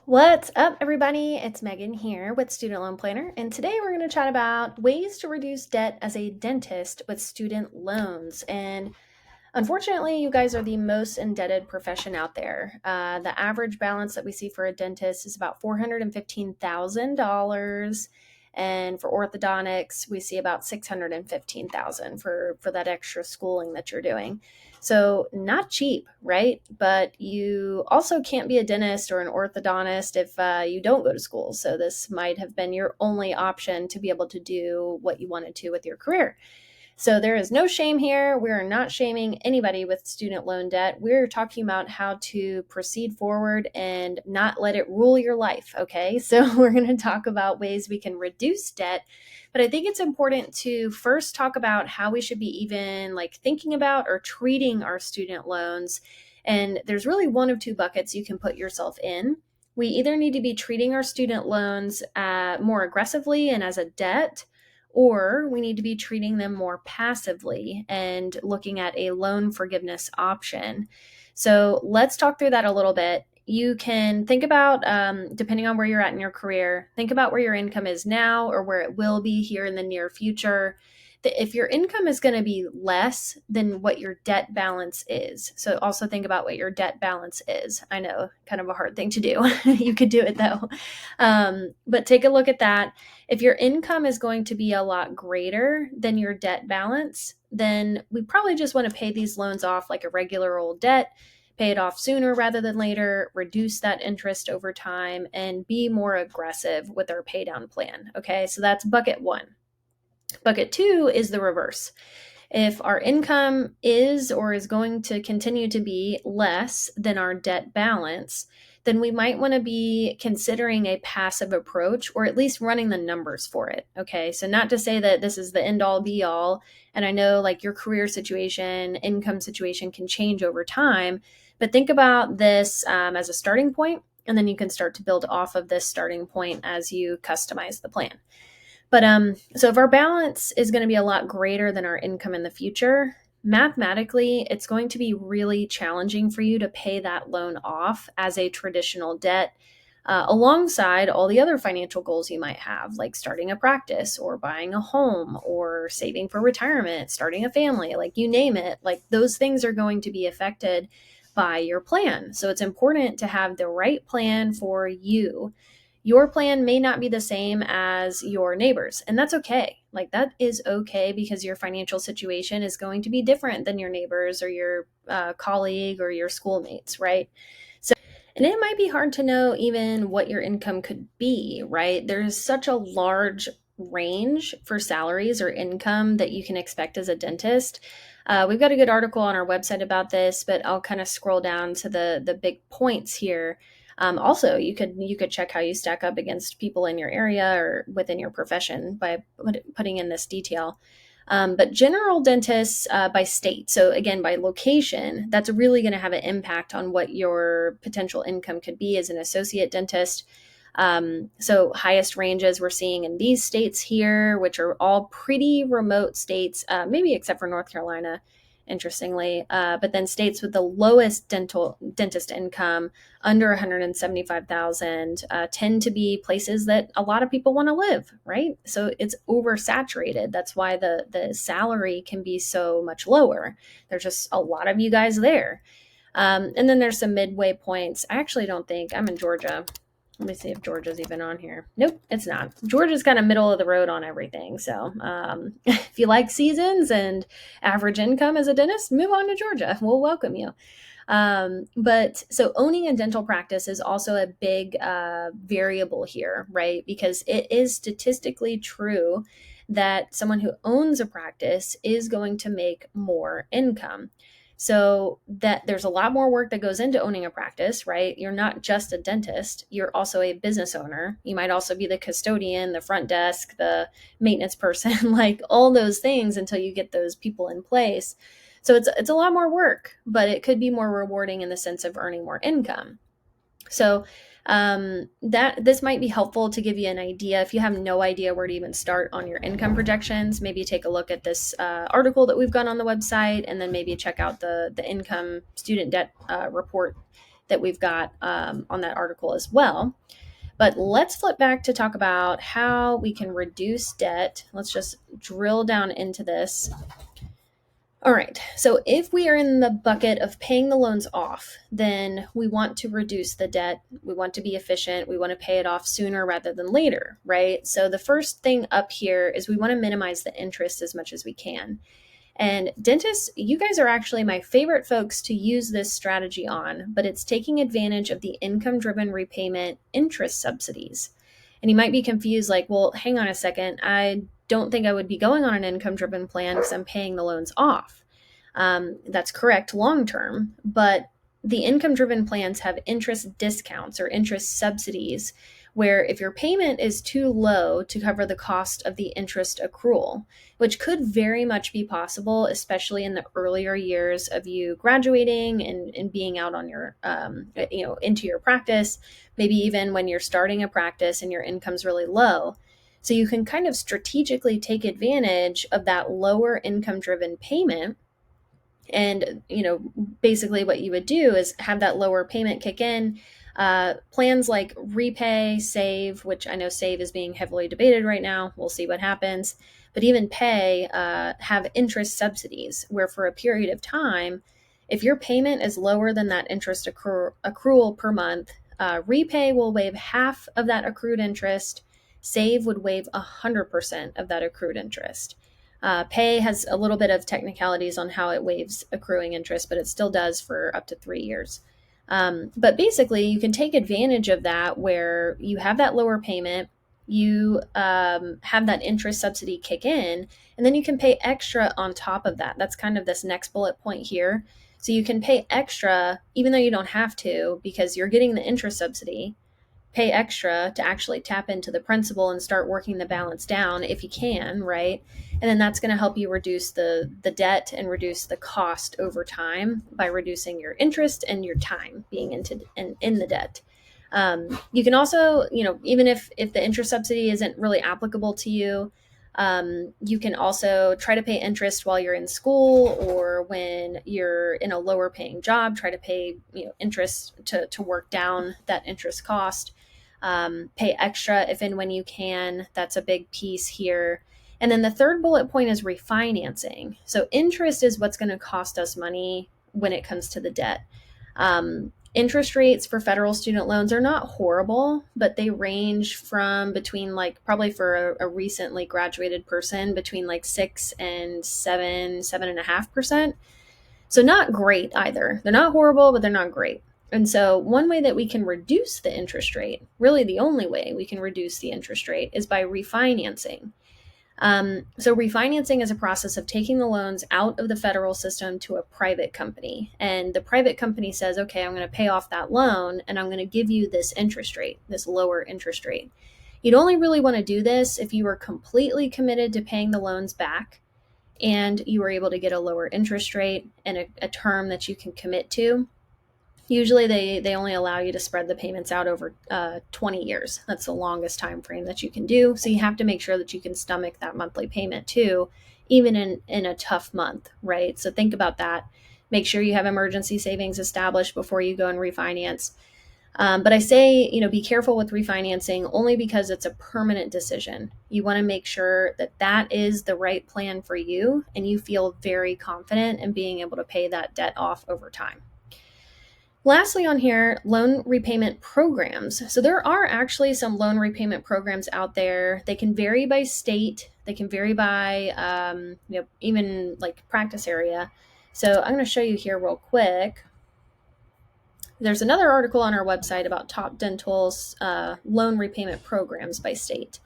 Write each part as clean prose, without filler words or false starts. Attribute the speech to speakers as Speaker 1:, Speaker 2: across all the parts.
Speaker 1: What's up, everybody? It's Megan here with Student Loan Planner, and today we're going to chat about ways to reduce debt as a dentist with student loans. And unfortunately, you guys are the most indebted profession out there. The average balance that we see for a dentist is about $415,000. And for orthodontics, we see about $615,000 for that extra schooling that you're doing. So not cheap, right? But you also can't be a dentist or an orthodontist if you don't go to school. So this might have been your only option to be able to do what you wanted to with your career. So there is no shame here. We are not shaming anybody with student loan debt. We're talking about how to proceed forward and not let it rule your life. Okay. So we're going to talk about ways we can reduce debt. But I think it's important to first talk about how we should be even like thinking about or treating our student loans. And there's really one of two buckets you can put yourself in. We either need to be treating our student loans more aggressively and as a debt, or we need to be treating them more passively and looking at a loan forgiveness option. So let's talk through that a little bit. You can think about, depending on where you're at in your career, think about where your income is now or where it will be here in the near future. If your income is going to be less than what your debt balance is, so also think about what your debt balance is. I know, kind of a hard thing to do. You could do it though. But take a look at that. If your income is going to be a lot greater than your debt balance, then we probably just want to pay these loans off like a regular old debt, pay it off sooner rather than later, reduce that interest over time, and be more aggressive with our pay down plan. Okay, so that's bucket one. Bucket two is the reverse. If our income is or is going to continue to be less than our debt balance, then we might want to be considering a passive approach or at least running the numbers for it. Okay. So, not to say that this is the end all be all. And I know like your career situation, income situation can change over time, but think about this as a starting point, and then you can start to build off of this starting point as you customize the plan. But so if our balance is going to be a lot greater than our income in the future, mathematically, it's going to be really challenging for you to pay that loan off as a traditional debt, alongside all the other financial goals you might have, like starting a practice or buying a home or saving for retirement, starting a family, like you name it. Like those things are going to be affected by your plan. So it's important to have the right plan for you. Your plan may not be the same as your neighbors, and that's okay. Like that is okay because your financial situation is going to be different than your neighbors or your colleague or your schoolmates, right? So, and it might be hard to know even what your income could be, right? There's such a large range for salaries or income that you can expect as a dentist. We've got a good article on our website about this, but I'll kind of scroll down to the big points here. Also, you could check how you stack up against people in your area or within your profession by putting in this detail. But general dentists by state, so again, by location, that's really going to have an impact on what your potential income could be as an associate dentist. So highest ranges we're seeing in these states here, which are all pretty remote states, maybe except for North Carolina, interestingly. But then states with the lowest dentist income, under 175,000, tend to be places that a lot of people want to live, right? So it's oversaturated. That's why the salary can be so much lower. There's just a lot of you guys there. And then there's some midway points. I actually don't think I'm in Georgia. Let me see if Georgia's even on here. Nope, it's not. Georgia's kind of middle of the road on everything. So if you like seasons and average income as a dentist, move on to Georgia. We'll welcome you. But so owning a dental practice is also a big variable here, right? Because it is statistically true that someone who owns a practice is going to make more income. So that there's a lot more work that goes into owning a practice, right? You're not just a dentist, you're also a business owner. You might also be the custodian, the front desk, the maintenance person, like all those things until you get those people in place. So it's a lot more work, but it could be more rewarding in the sense of earning more income. So that this might be helpful to give you an idea. If you have no idea where to even start on your income projections, maybe take a look at this article that we've got on the website, and then maybe check out the income student debt report that we've got on that article as well. But let's flip back to talk about how we can reduce debt. Let's just drill down into this. All right, so if we are in the bucket of paying the loans off, then we want to reduce the debt. We want to be efficient. We want to pay it off sooner rather than later, right? So the first thing up here is we want to minimize the interest as much as we can. And dentists, you guys are actually my favorite folks to use this strategy on, but it's taking advantage of the income driven repayment interest subsidies. And you might be confused, like, well, hang on a second. I don't think I would be going on an income driven plan because I'm paying the loans off. That's correct long term, but the income driven plans have interest discounts or interest subsidies where if your payment is too low to cover the cost of the interest accrual, which could very much be possible, especially in the earlier years of you graduating and being out on your, into your practice, maybe even when you're starting a practice and your income's really low. So you can kind of strategically take advantage of that lower income driven payment. And, basically what you would do is have that lower payment kick in. Plans like repay, save, which I know save is being heavily debated right now. We'll see what happens. But even pay have interest subsidies where for a period of time, if your payment is lower than that interest accrual per month, repay will waive half of that accrued interest. Save would waive 100% of that accrued interest. Pay has a little bit of technicalities on how it waives accruing interest, but it still does for up to 3 years. But basically, you can take advantage of that where you have that lower payment, you have that interest subsidy kick in, and then you can pay extra on top of that. That's kind of this next bullet point here. So you can pay extra even though you don't have to because you're getting the interest subsidy. Pay extra to actually tap into the principal and start working the balance down if you can, right? And then that's going to help you reduce the debt and reduce the cost over time by reducing your interest and your time being in the debt. You can also, even if the interest subsidy isn't really applicable to you, you can also try to pay interest while you're in school or when you're in a lower paying job, try to pay interest to work down that interest cost. Pay extra if and when you can. That's a big piece here. And then the third bullet point is refinancing. So interest is what's going to cost us money when it comes to the debt. Interest rates for federal student loans are not horrible, but they range from between probably for a recently graduated person between 6 and 7.5%. So not great either. They're not horrible, but they're not great. And so one way that we can reduce the interest rate, really the only way we can reduce the interest rate is by refinancing. So refinancing is a process of taking the loans out of the federal system to a private company. And the private company says, okay, I'm going to pay off that loan and I'm going to give you this interest rate, this lower interest rate. You'd only really want to do this if you were completely committed to paying the loans back and you were able to get a lower interest rate and a term that you can commit to. Usually they only allow you to spread the payments out over 20 years. That's the longest time frame that you can do. So you have to make sure that you can stomach that monthly payment too, even in a tough month, right? So think about that. Make sure you have emergency savings established before you go and refinance. But I say, be careful with refinancing only because it's a permanent decision. You want to make sure that that is the right plan for you and you feel very confident in being able to pay that debt off over time. Lastly on here, loan repayment programs. So there are actually some loan repayment programs out there. They can vary by state. They can vary by, even practice area. So I'm going to show you here real quick. There's another article on our website about top dental's loan repayment programs by state.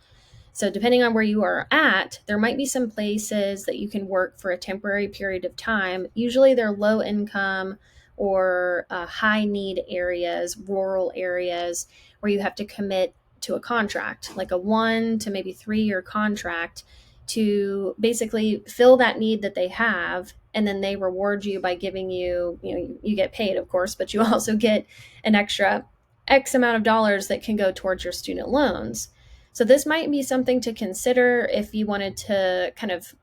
Speaker 1: So depending on where you are at, there might be some places that you can work for a temporary period of time. Usually they're low income or high need areas, rural areas where you have to commit to a contract, like a 1 to maybe 3 year contract to basically fill that need that they have. And then they reward you by giving you, you get paid, of course, but you also get an extra X amount of dollars that can go towards your student loans. So this might be something to consider if you wanted to kind of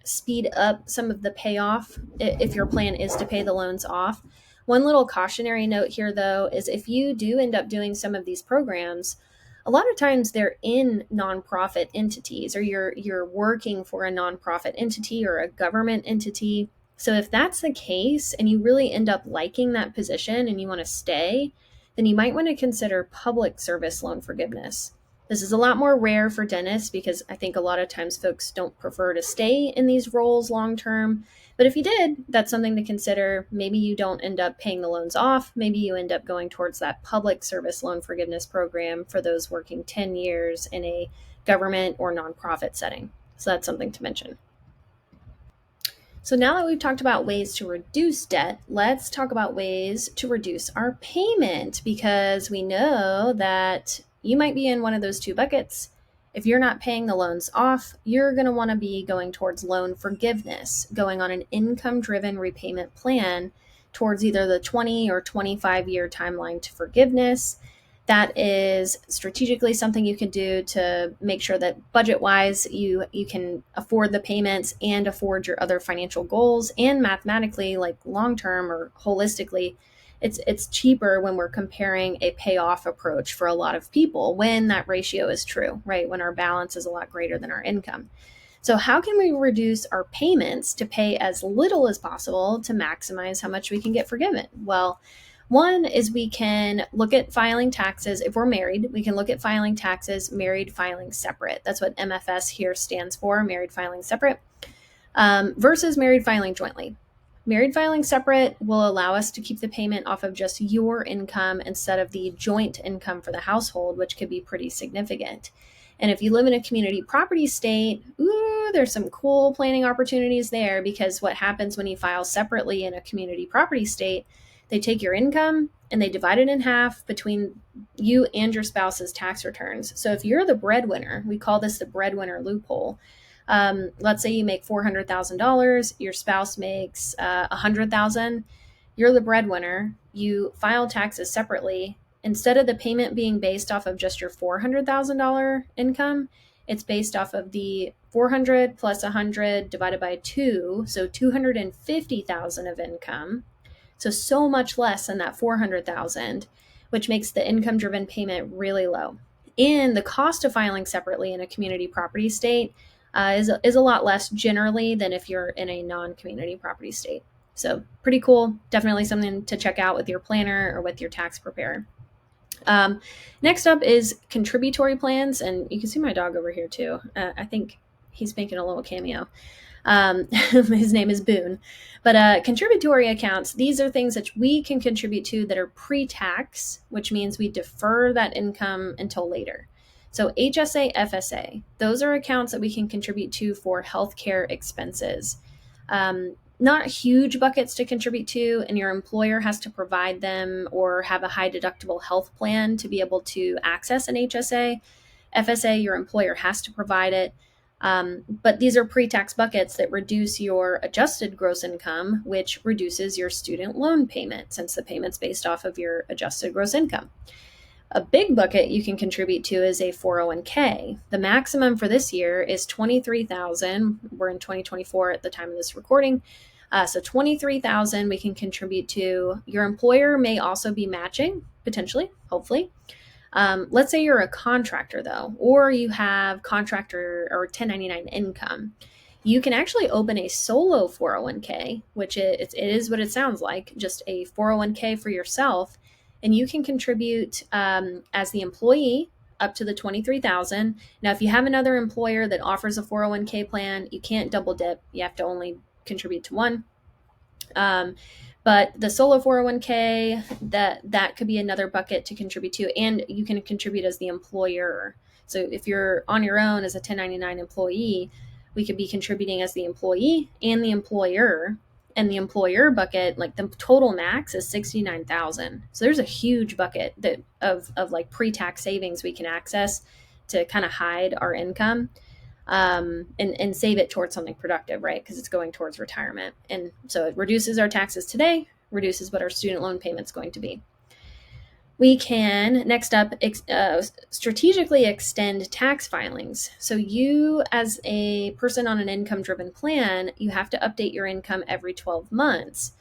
Speaker 1: speed up some of the payoff if your plan is to pay the loans off. One little cautionary note here, though, is if you do end up doing some of these programs, a lot of times they're in nonprofit entities, or you're working for a nonprofit entity or a government entity. So if that's the case and you really end up liking that position and you want to stay, then you might want to consider public service loan forgiveness. This is a lot more rare for dentists because I think a lot of times folks don't prefer to stay in these roles long term. But if you did, that's something to consider. Maybe you don't end up paying the loans off. Maybe you end up going towards that public service loan forgiveness program for those working 10 years in a government or nonprofit setting. So that's something to mention. So now that we've talked about ways to reduce debt, let's talk about ways to reduce our payment, because we know that you might be in one of those two buckets. If you're not paying the loans off, you're going to want to be going towards loan forgiveness, going on an income-driven repayment plan towards either the 20 or 25-year timeline to forgiveness. That is strategically something you can do to make sure that budget-wise you can afford the payments and afford your other financial goals, and mathematically, like long-term or holistically, it's cheaper when we're comparing a payoff approach for a lot of people when that ratio is true, right? When our balance is a lot greater than our income. So how can we reduce our payments to pay as little as possible to maximize how much we can get forgiven? Well, one is we can look at filing taxes. If we're married, we can look at filing taxes, married filing separate. That's what MFS here stands for, married filing separate, versus married filing jointly. Married filing separate will allow us to keep the payment off of just your income instead of the joint income for the household, which could be pretty significant. And if you live in a community property state, there's some cool planning opportunities there, because what happens when you file separately in a community property state, they take your income and they divide it in half between you and your spouse's tax returns. So if you're the breadwinner, we call this the breadwinner loophole. Let's say you make $400,000, your spouse makes $100,000. You're the breadwinner. You file taxes separately. Instead of the payment being based off of just your $400,000 income, it's based off of the 400 plus 100 divided by 2, so 250,000 of income. So much less than that 400,000, which makes the income-driven payment really low. And the cost of filing separately in a community property state is a lot less generally than if you're in a non-community property state. So pretty cool. Definitely something to check out with your planner or with your tax preparer. Next up is contributory plans, and you can see my dog over here too. I think he's making a little cameo. His name is Boone. But contributory accounts, these are things that we can contribute to that are pre-tax, which means we defer that income until later. So HSA, FSA, those are accounts that we can contribute to for healthcare expenses. Not huge buckets to contribute to, and your employer has to provide them or have a high deductible health plan to be able to access an HSA. FSA, your employer has to provide it. But these are pre-tax buckets that reduce your adjusted gross income, which reduces your student loan payment, since the payment's based off of your adjusted gross income. A big bucket you can contribute to is a 401k. The maximum for this year is $23,000. We're in 2024 at the time of this recording. So $23,000 we can contribute to. Your employer may also be matching, potentially, hopefully. Let's say you're a contractor, though, or you have contractor or 1099 income. You can actually open a solo 401k, which it is what it sounds like, just a 401k for yourself. And you can contribute as the employee up to the $23,000. Now, if you have another employer that offers a 401k plan, you can't double dip. You have to only contribute to one. But the solo 401k, that could be another bucket to contribute to, and you can contribute as the employer. So if you're on your own as a 1099 employee, we could be contributing as the employee and the employer. And the employer bucket, like the total max is $69,000. So there's a huge bucket of like pre-tax savings we can access to kind of hide our income. And save it towards something productive, right? Because it's going towards retirement. And so it reduces our taxes today, reduces what our student loan payment's going to be. We can, next up, strategically extend tax filings. So you, as a person on an income-driven plan, you have to update your income every 12 months.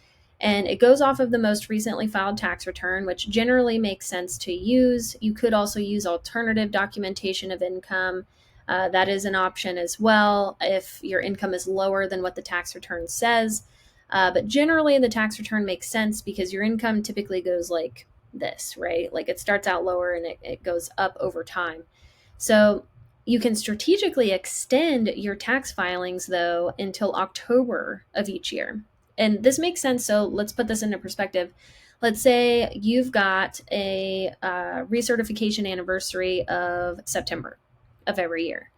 Speaker 1: And it goes off of the most recently filed tax return, which generally makes sense to use. You could also use alternative documentation of income. That is an option as well if your income is lower than what the tax return says. But generally, the tax return makes sense because your income typically goes like this, right? Like it starts out lower and it goes up over time. So you can strategically extend your tax filings, though, until October of each year. And this makes sense. So let's put this into perspective. Let's say you've got a recertification anniversary of September of every year.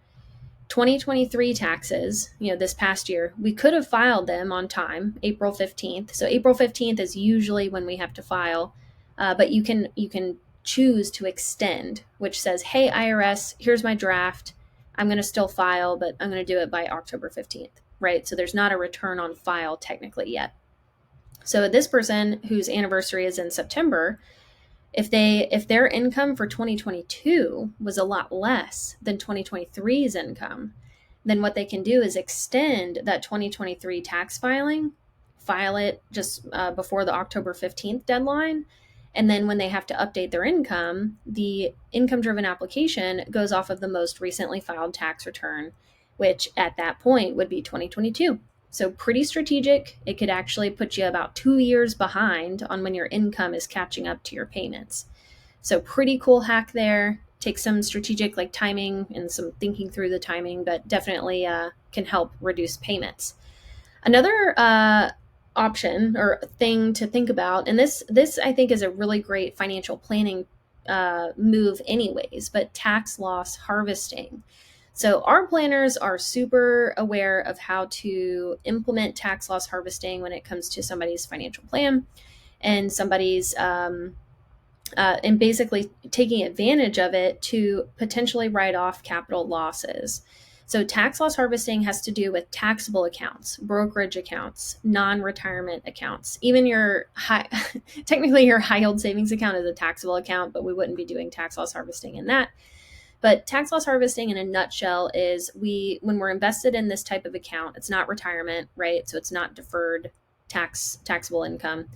Speaker 1: 2023 taxes, this past year, we could have filed them on time, April 15th. So April 15th is usually when we have to file, but you can choose to extend, which says, hey, IRS, here's my draft. I'm going to still file, but I'm going to do it by October 15th, right? So there's not a return on file technically yet. So this person whose anniversary is in September, if their income for 2022 was a lot less than 2023's income, then what they can do is extend that 2023 tax filing, file it just before the October 15th deadline. And then when they have to update their income, the income driven application goes off of the most recently filed tax return, which at that point would be 2022. So pretty strategic. It could actually put you about 2 years behind on when your income is catching up to your payments. So pretty cool hack there. Take some strategic like timing and some thinking through the timing, but definitely can help reduce payments. Another option or thing to think about, and this I think is a really great financial planning move anyways, but tax loss harvesting. So our planners are super aware of how to implement tax loss harvesting when it comes to somebody's financial plan and somebody's and basically taking advantage of it to potentially write off capital losses. So tax loss harvesting has to do with taxable accounts, brokerage accounts, non-retirement accounts, even your technically your high yield savings account is a taxable account, but we wouldn't be doing tax loss harvesting in that. But tax loss harvesting in a nutshell is when we're invested in this type of account, it's not retirement, right? So it's not deferred taxable income.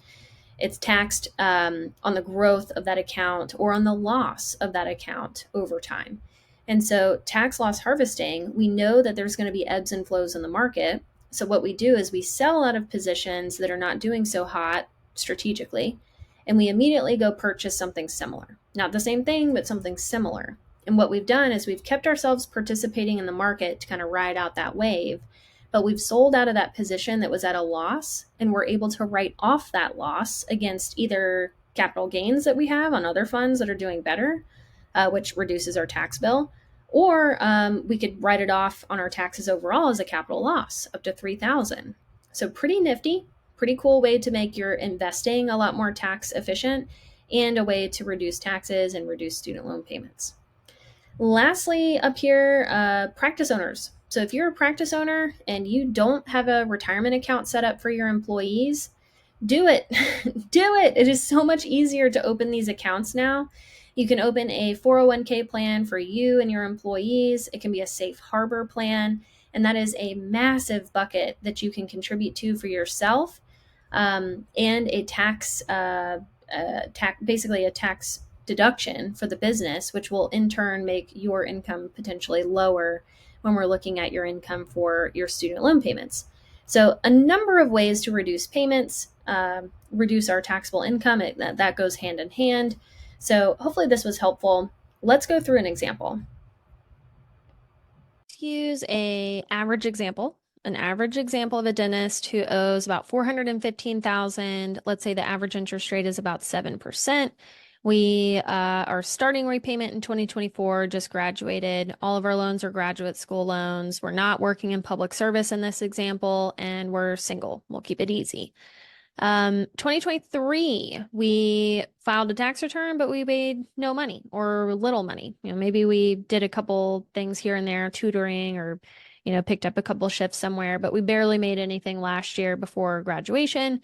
Speaker 1: It's taxed on the growth of that account or on the loss of that account over time. And so tax loss harvesting, we know that there's going to be ebbs and flows in the market. So what we do is we sell out of positions that are not doing so hot strategically, and we immediately go purchase something similar. Not the same thing, but something similar. And what we've done is we've kept ourselves participating in the market to kind of ride out that wave, but we've sold out of that position that was at a loss, and we're able to write off that loss against either capital gains that we have on other funds that are doing better, which reduces our tax bill, or we could write it off on our taxes overall as a capital loss up to $3,000. So pretty nifty, pretty cool way to make your investing a lot more tax efficient and a way to reduce taxes and reduce student loan payments. Lastly, up here, practice owners. So if you're a practice owner and you don't have a retirement account set up for your employees, do it. Do it. It is so much easier to open these accounts now. You can open a 401k plan for you and your employees. It can be a safe harbor plan, and that is a massive bucket that you can contribute to for yourself, and a basically a tax deduction for the business, which will in turn make your income potentially lower when we're looking at your income for your student loan payments. So a number of ways to reduce payments, reduce our taxable income. That goes hand in hand. So hopefully this was helpful. Let's go through an example. Let's use an average example of a dentist who owes about $415,000. Let's say the average interest rate is about 7%. We are starting repayment in 2024, just graduated. All of our loans are graduate school loans. We're not working in public service in this example, and we're single. We'll keep it easy. 2023, we filed a tax return, but we made no money or little money. Maybe we did a couple things here and there, tutoring or, picked up a couple shifts somewhere, but we barely made anything last year before graduation.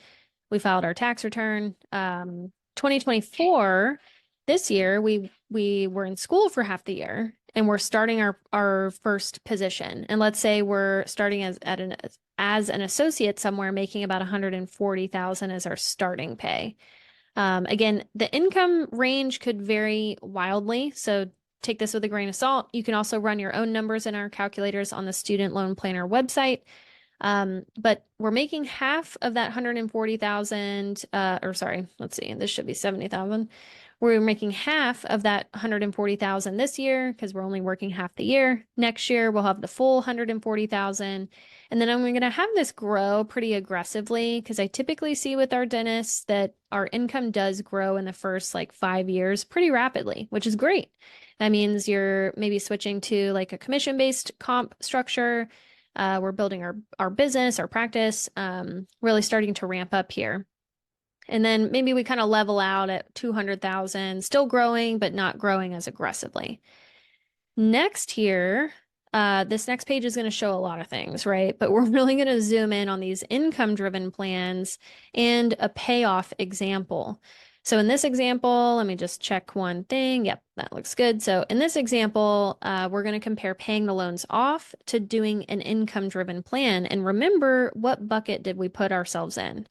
Speaker 1: We filed our tax return. 2024, this year, we were in school for half the year and we're starting our first position, and let's say we're starting as an associate somewhere, making about 140,000 as our starting pay. Again, the income range could vary wildly, so take this with a grain of salt. You can also run your own numbers in our calculators on the Student Loan Planner website. But we're making half of that 140,000, or sorry, let's see, this should be 70,000. We're making half of that 140,000 this year because we're only working half the year. Next year, we'll have the full 140,000. And then I'm going to have this grow pretty aggressively because I typically see with our dentists that our income does grow in the first like 5 years pretty rapidly, which is great. That means you're maybe switching to like a commission-based comp structure. We're building our business, our practice, really starting to ramp up here. And then maybe we kind of level out at 200,000, still growing, but not growing as aggressively. Next here, this next page is going to show a lot of things, right? But we're really going to zoom in on these income-driven plans and a payoff example. So in this example, let me just check one thing. Yep, that looks good. So in this example, we're going to compare paying the loans off to doing an income-driven plan. And remember, what bucket did we put ourselves in?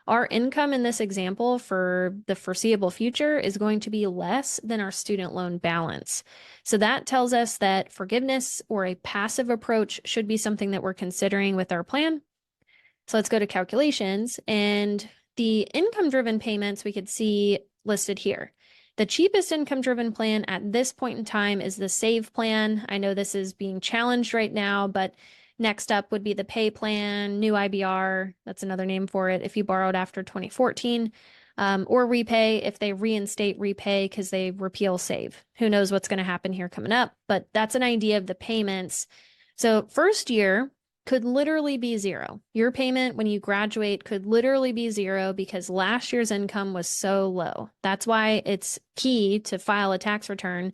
Speaker 1: Our income in this example for the foreseeable future is going to be less than our student loan balance. So that tells us that forgiveness or a passive approach should be something that we're considering with our plan. So let's go to calculations, and the income-driven payments we could see listed here. The cheapest income-driven plan at this point in time is the SAVE plan. I know this is being challenged right now, but next up would be the pay plan, new IBR, that's another name for it, if you borrowed after 2014, or repay if they reinstate repay because they repeal SAVE. Who knows what's going to happen here coming up, but that's an idea of the payments. So first year could literally be zero. Your payment when you graduate could literally be zero because last year's income was so low. That's why it's key to file a tax return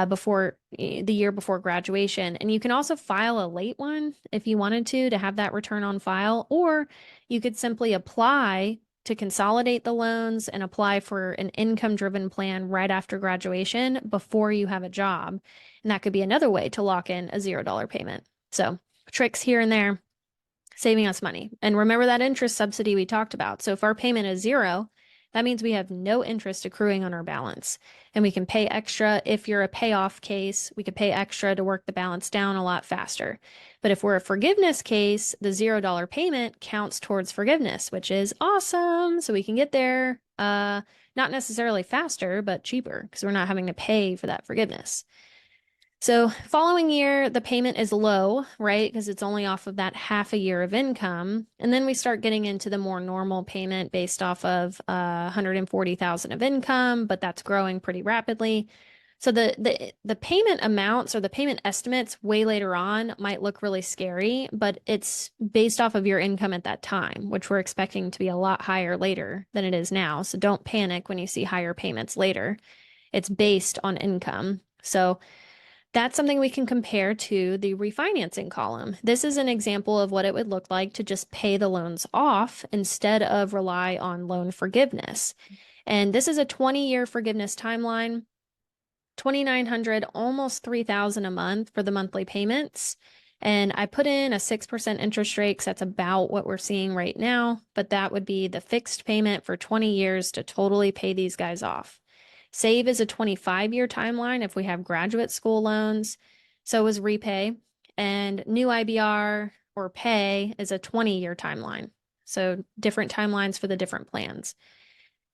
Speaker 1: before the year before graduation. And you can also file a late one if you wanted to have that return on file, or you could simply apply to consolidate the loans and apply for an income-driven plan right after graduation before you have a job. And that could be another way to lock in a $0 payment. So tricks here and there, saving us money. And remember that interest subsidy we talked about. So if our payment is zero, that means we have no interest accruing on our balance. And we can pay extra if you're a payoff case. We could pay extra to work the balance down a lot faster. But if we're a forgiveness case, the $0 payment counts towards forgiveness, which is awesome. So we can get there, not necessarily faster, but cheaper because we're not having to pay for that forgiveness. So following year, the payment is low, right? Because it's only off of that half a year of income. And then we start getting into the more normal payment based off of 140,000 of income, but that's growing pretty rapidly. So the payment amounts or the payment estimates way later on might look really scary, but it's based off of your income at that time, which we're expecting to be a lot higher later than it is now. So don't panic when you see higher payments later. It's based on income. So that's something we can compare to the refinancing column. This is an example of what it would look like to just pay the loans off instead of rely on loan forgiveness. And this is a 20-year forgiveness timeline, 2,900, almost 3,000 a month for the monthly payments. And I put in a 6% interest rate because that's about what we're seeing right now, but that would be the fixed payment for 20 years to totally pay these guys off. SAVE is a 25-year timeline if we have graduate school loans. So is repay. And new IBR or pay is a 20-year timeline. So different timelines for the different plans.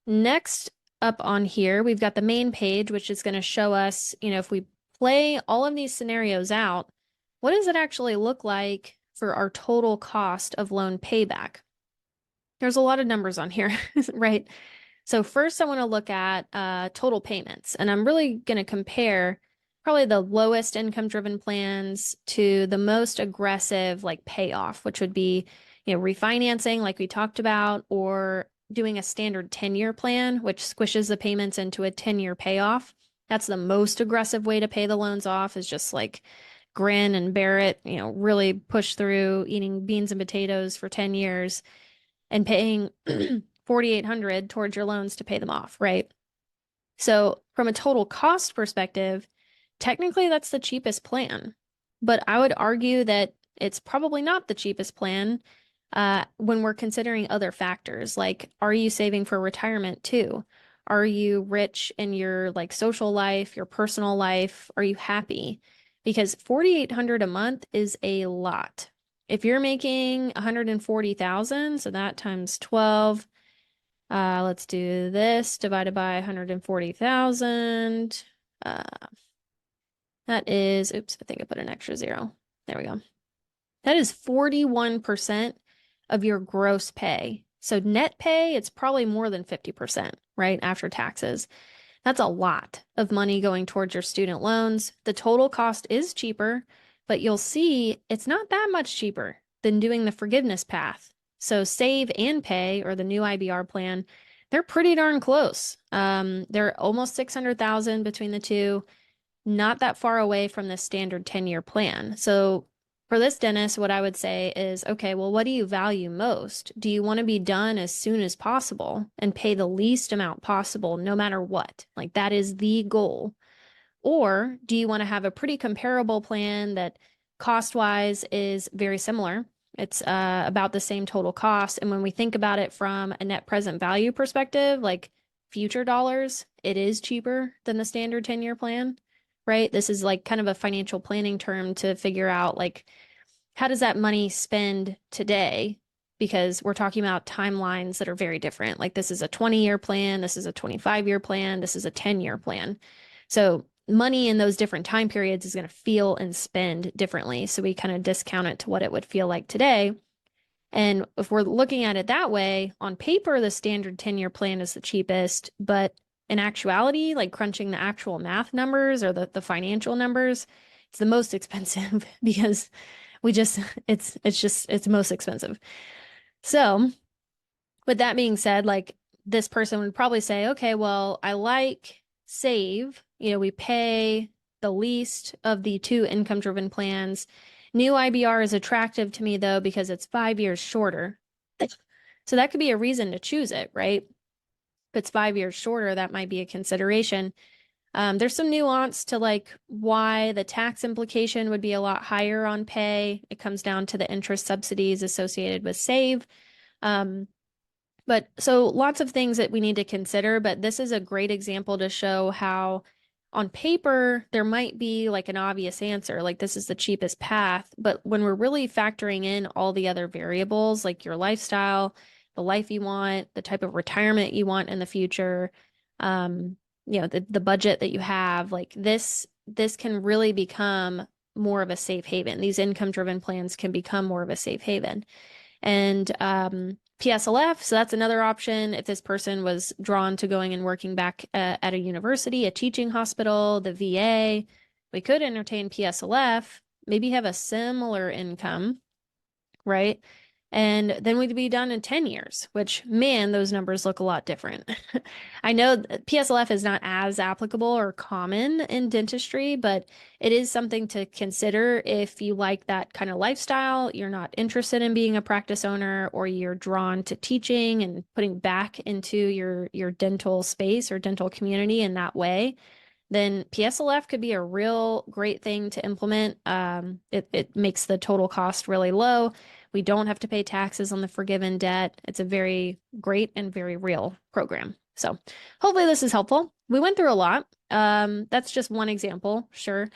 Speaker 1: Next up on here, we've got the main page, which is going to show us, if we play all of these scenarios out, what does it actually look like for our total cost of loan payback? There's a lot of numbers on here, right? So first I want to look at total payments, and I'm really going to compare probably the lowest income driven plans to the most aggressive like payoff, which would be, refinancing like we talked about, or doing a standard 10-year plan, which squishes the payments into a 10-year payoff. That's the most aggressive way to pay the loans off, is just like grin and bear it, really push through eating beans and potatoes for 10 years and paying $4,800 towards your loans to pay them off, right? So from a total cost perspective, Technically, that's the cheapest plan, but I would argue that it's probably not the cheapest plan when we're considering other factors, like are you saving for retirement too? Are you rich in your like social life, your personal life? Are you happy? Because 4,800 a month is a lot. If you're making 140,000, so that times 12, let's do this divided by 140,000. Uh, that is, oops, I think I put an extra zero. There we go. That is 41% of your gross pay. So net pay, it's probably more than 50%, right? After taxes. That's a lot of money going towards your student loans. The total cost is cheaper, but you'll see it's not that much cheaper than doing the forgiveness path. So save and pay, or the new IBR plan, they're pretty darn close. They're almost 600,000 between the two, not that far away from the standard 10-year plan. So for this dentist, what I would say is, okay, well, what do you value most? Do you want to be done as soon as possible and pay the least amount possible, no matter what? Like that is the goal. Or do you want to have a pretty comparable plan that cost-wise is very similar? It's about the same total cost. And when we think about it from a net present value perspective, like future dollars, it is cheaper than the standard 10-year plan, right? This is like kind of a financial planning term to figure out like how does that money spend today? Because we're talking about timelines that are very different. Like this is a 20-year plan, this is a 25-year plan, this is a 10-year plan. So money in those different time periods is going to feel and spend differently. So we kind of discount it to what it would feel like today. And if we're looking at it that way, on paper, the standard 10-year plan is the cheapest, but in actuality, like crunching the actual math numbers or the financial numbers, it's the most expensive because we just it's most expensive. So, with that being said, like this person would probably say, okay, well, I like save. We pay the least of the two income driven plans. New IBR is attractive to me though because it's 5 years shorter. So that could be a reason to choose it, right? If it's 5 years shorter, that might be a consideration. There's some nuance to like why the tax implication would be a lot higher on pay. It comes down to the interest subsidies associated with save. Um, but so lots of things that we need to consider, but this is a great example to show how on paper there might be like an obvious answer, like this is the cheapest path. But when we're really factoring in all the other variables, like your lifestyle, the life you want, the type of retirement you want in the future, um, the budget that you have, like this can really become more of a safe haven. These income driven plans can become more of a safe haven. And PSLF, so that's another option if this person was drawn to going and working back at a university, a teaching hospital, the VA. We could entertain PSLF, maybe have a similar income, right? And then we'd be done in 10 years, which, man, those numbers look a lot different. I know PSLF is not as applicable or common in dentistry, but it is something to consider if you like that kind of lifestyle, you're not interested in being a practice owner, or you're drawn to teaching and putting back into your dental space or dental community in that way. Then PSLF could be a real great thing to implement. It makes the total cost really low. We don't have to pay taxes on the forgiven debt. It's a very great and very real program. So hopefully this is helpful. We went through a lot. That's just one example, sure.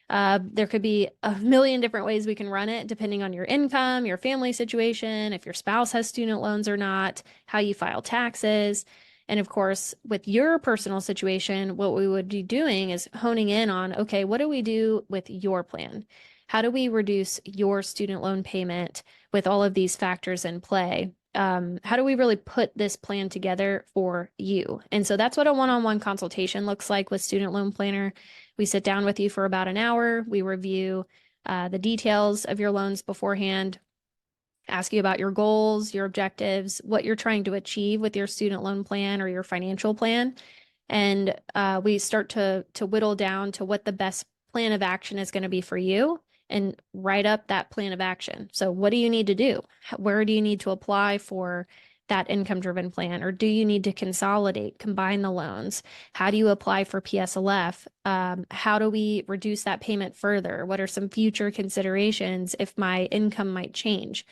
Speaker 1: There could be a million different ways we can run it, depending on your income, your family situation, if your spouse has student loans or not, how you file taxes. And of course, with your personal situation, what we would be doing is honing in on, okay, what do we do with your plan? How do we reduce your student loan payment with all of these factors in play? How do we really put this plan together for you? And so that's what a one-on-one consultation looks like with Student Loan Planner. We sit down with you for about an hour. We review the details of your loans beforehand, ask you about your goals, your objectives, what you're trying to achieve with your student loan plan or your financial plan. And we start to whittle down to what the best plan of action is going to be for you and write up that plan of action. So what do you need to do? Where do you need to apply for that income driven plan? Or do you need to consolidate, combine the loans? How do you apply for PSLF? How do we reduce that payment further? What are some future considerations if my income might change?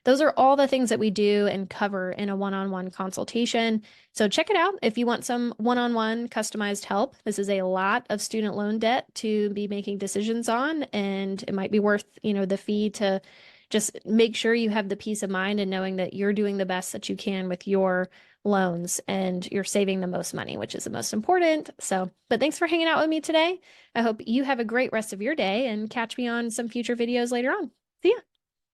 Speaker 1: Those are all the things that we do and cover in a one-on-one consultation. So check it out if you want some one-on-one customized help. This is a lot of student loan debt to be making decisions on, and it might be worth, the fee to just make sure you have the peace of mind and knowing that you're doing the best that you can with your loans and you're saving the most money, which is the most important. So, but thanks for hanging out with me today. I hope you have a great rest of your day and catch me on some future videos later on. See ya.